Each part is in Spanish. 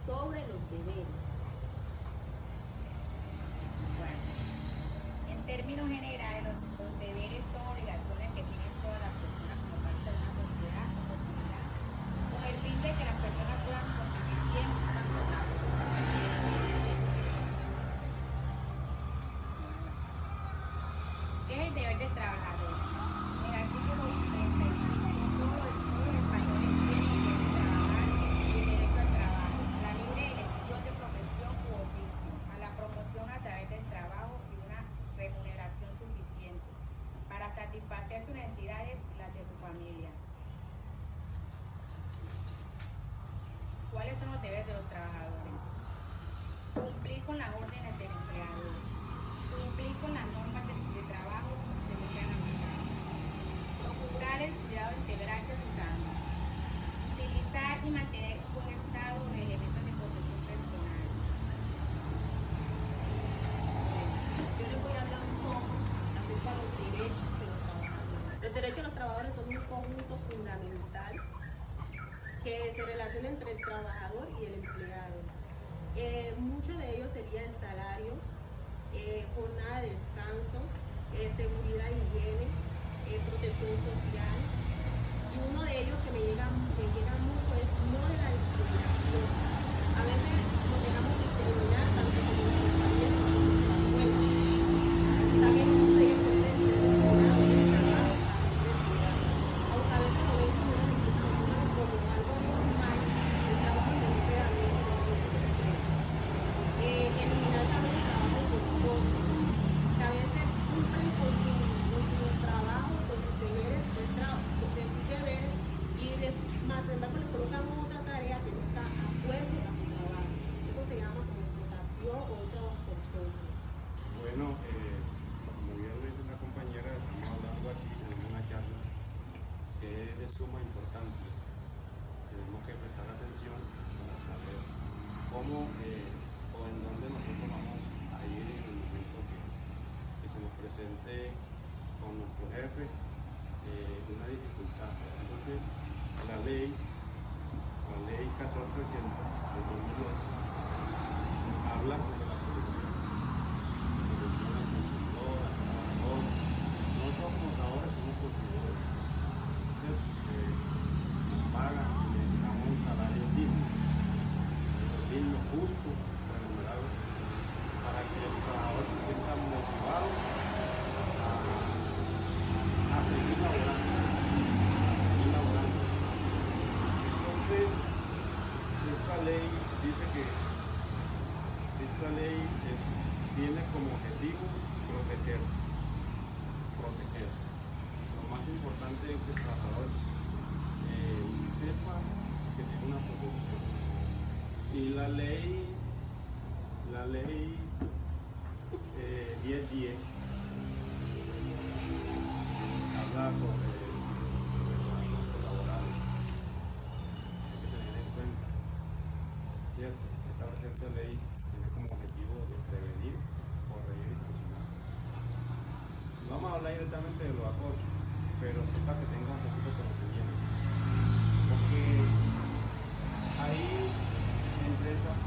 sobre los deberes. Bueno, en términos generales, los deberes son obligaciones que tienen todas las personas como parte de una sociedad o comunidad, con el fin de que las personas puedan convivir bien unas con otras. ¿Qué es el deber del trabajador? En el artículo 35, todos los españoles tienen el deber de trabajar y el derecho al trabajo, la libre elección de profesión u oficio, a la promoción a través del trabajo y una remuneración suficiente para satisfacer sus necesidades y las de su familia. ¿Cuáles son los deberes de los trabajadores? Cumplir con las órdenes del empleador, cumplir con las normas de trabajo según sean aplicadas, procurar el cuidado integral de su salud, utilizar y mantener un buen estado de elementos de protección personal. Yo les voy a hablar un poco acerca de los derechos de los trabajadores. Los derechos de los trabajadores son un conjunto fundamental que se relaciona entre el trabajador y el empleado. Mucho de ellos sería el salario, jornada de descanso, seguridad y higiene, protección social. Y uno de ellos que me llega mucho es no de la discriminación. A veces nos dejamos discriminar tanto como los compañeros como los abuelos. También uno de ellos puede ser discriminado en el trabajo, aunque a veces lo ven como una discriminación como algo normal, el trabajo que no queda bien, eliminar también el trabajo forzoso, que a veces cumplen con su trabajo, con sus deberes, de sus deberes, y más embargo le colocan otra tarea que no está a acuerdo a su trabajo. Eso se llama como explotación o un trabajo forzoso. Bueno, como bien lo dice la compañera, estamos hablando aquí de una charla que es de suma importancia. Tenemos que prestar atención para saber cómo o en dónde nosotros vamos a ir en el momento que se nos presente con nuestro jefe una dificultad. Entonces, la ley 1480 de 2008 habla sobre la protección al consumidor, al trabajador. Nosotros como trabajadores somos consumidores. Nos pagan y necesitamos un salario digno, justo, remunerado, para que el trabajador se sienta motivado a seguir laborando. Entonces, esta ley dice que esta ley tiene como objetivo proteger. Lo más importante es que el trabajador sepa que tiene una protección. Y la ley 1010 habla sobre el laboral. Hay que tener en cuenta, ¿cierto? Esta presente ley tiene como objetivo de prevenir, corregir y sancionar. No vamos a hablar directamente de los acosos, pero sepa que tenga un poquito de conocimiento. Porque hay empresas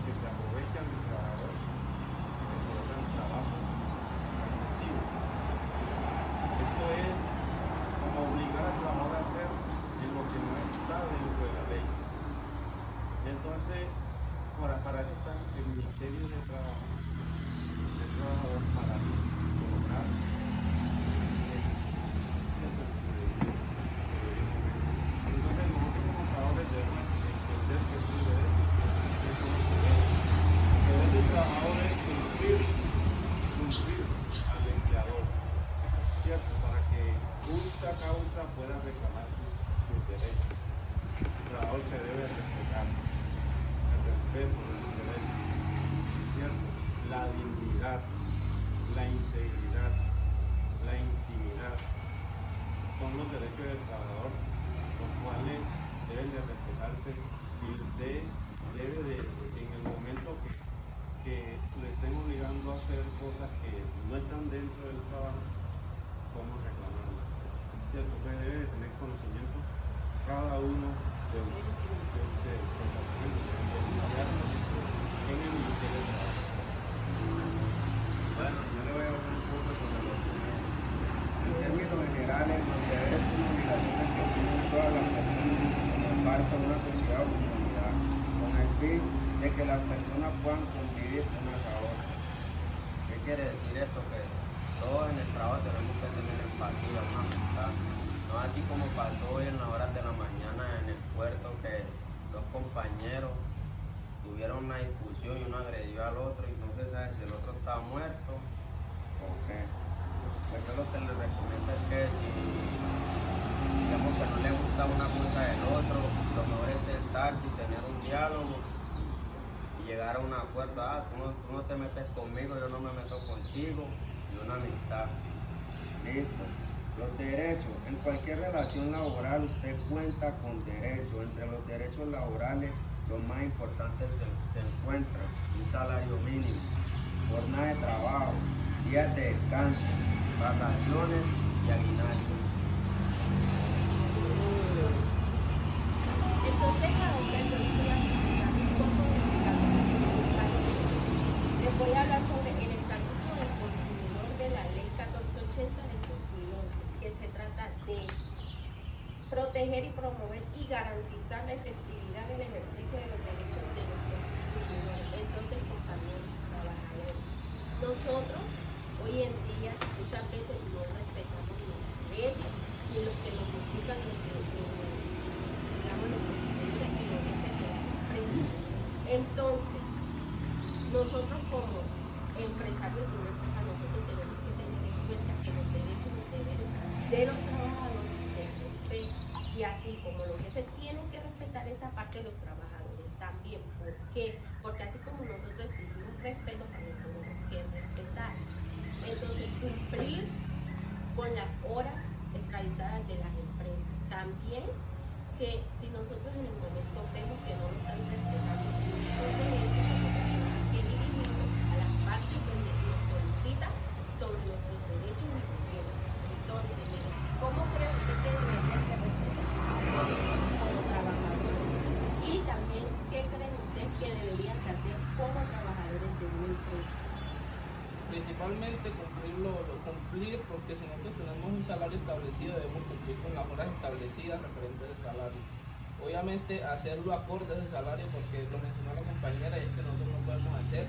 que se aprovechan del trabajador y que colocan trabajo excesivo. Esto es como obligar al trabajador a hacer en lo que no está dentro de la ley. Entonces, para eso está el Ministerio de Trabajo, del trabajador, para colocar entonces nosotros como trabajadores debemos entender que es un derecho, el conocimiento. El deber del trabajador es cumplir al empleador, ¿cierto? Para que justa causa pueda reclamar sus derechos. El trabajador se debe respetar, el respeto de sus derechos, ¿cierto? La dignidad, la integridad, la intimidad, son los derechos del trabajador, los cuales deben de respetarse y debe de, en el momento que le estén obligando a hacer cosas que no están dentro del trabajo, cómo reclamarlas, ¿cierto? Pues debe de tener conocimiento cada uno de ustedes, que las personas puedan convivir unas a otras. ¿Qué quiere decir esto? Que todos en el trabajo tenemos que tener empatía, una amistad. No así como pasó hoy en las horas de la mañana en el puerto, que dos compañeros tuvieron una discusión y uno agredió al otro y no se sabe si el otro está muerto o qué. Pues yo lo que les recomiendo es que si digamos que no le gusta una cosa del otro, lo mejor es sentarse y tener un diálogo y llegar a un acuerdo. Tú no te metes conmigo, yo no me meto contigo, y una amistad. Listo. Los derechos. En cualquier relación laboral usted cuenta con derechos. Entre los derechos laborales, los más importantes se encuentran: un salario mínimo, jornada de trabajo, días de descanso, vacaciones y aguinaldo. Entonces ahora yo les voy a explicar un poco de lo que les voy a hablar sobre el Estatuto del Consumidor de la Ley 1480 del 2011, que se trata de proteger y promover y garantizar la efectividad del ejercicio de los derechos de los consumidores, entonces compañeros trabajadores. Nosotros hoy en día muchas veces no respetamos los leyes y los que nos implican entonces, nosotros como empresarios de una empresa, nosotros tenemos que tener en cuenta que los derechos y los deberes de los trabajadores se respetan. Y así como los jefes tienen que respetar esa parte de los trabajadores también. ¿Por qué? Porque así como nosotros exigimos respeto, también tenemos que respetar. Entonces, cumplir con las horas extraditadas de las empresas. También que si nosotros en el momento vemos que no lo están respetando los derechos, nosotros tenemos que dirigirnos a las partes donde nos solicitan sobre nuestros derechos y deberes. Entonces, ¿cómo cree usted que deberían de respetar como trabajadores? Y también, ¿qué creen ustedes que deberían de hacer como trabajadores de una empresa? Principalmente cumplir, porque si nosotros tenemos un salario establecido debemos cumplir con las horas establecidas referentes al salario. Obviamente hacerlo acorde a ese salario, porque lo mencionó la compañera, y es que nosotros no podemos hacer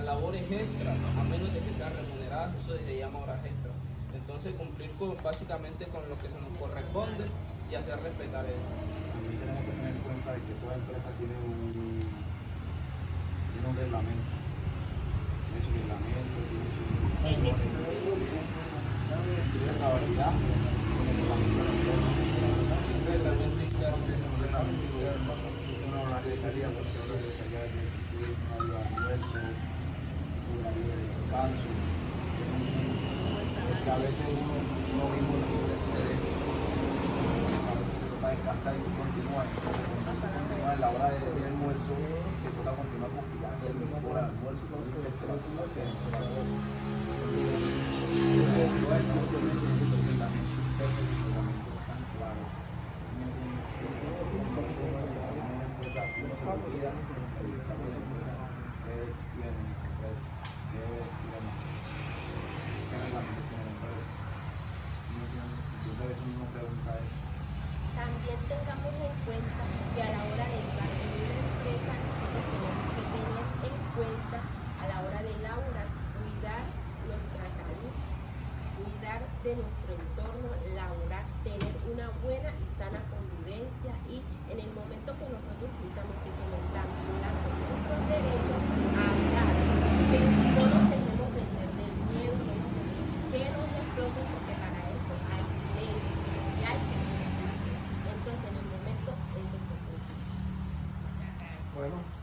labores extras, a menos de que sean remuneradas, eso se llama horas extras. Entonces cumplir básicamente con lo que se nos corresponde y hacer respetar eso. También tenemos que tener en cuenta de que toda empresa tiene un reglamento. Tiene su reglamento, tiene su cabalidad, Un reglamento interno. un horario de salida, porque el horario de salida es un horario de almuerzo, un horario de descanso. Porque a veces uno mismo no quiere hacer, a veces se toca descansar y continúa. Continúa en la hora de almuerzo, se toca continuar complicando el mejor almuerzo, con una temperatura que También tengamos en cuenta que a la hora de entrar en una empresa, nosotros tenemos que tener en cuenta a la hora de laborar, cuidar nuestra salud, cuidar de nuestro entorno laboral, tener una buena y sana convivencia, y en el momento que nosotros sintamos que se nos están violando nuestros derechos, hablar, que no nos dejemos vender del miedo, que nos exploten, porque para eso hay leyes y hay que cumplir. Entonces en el momento eso es lo que Bueno.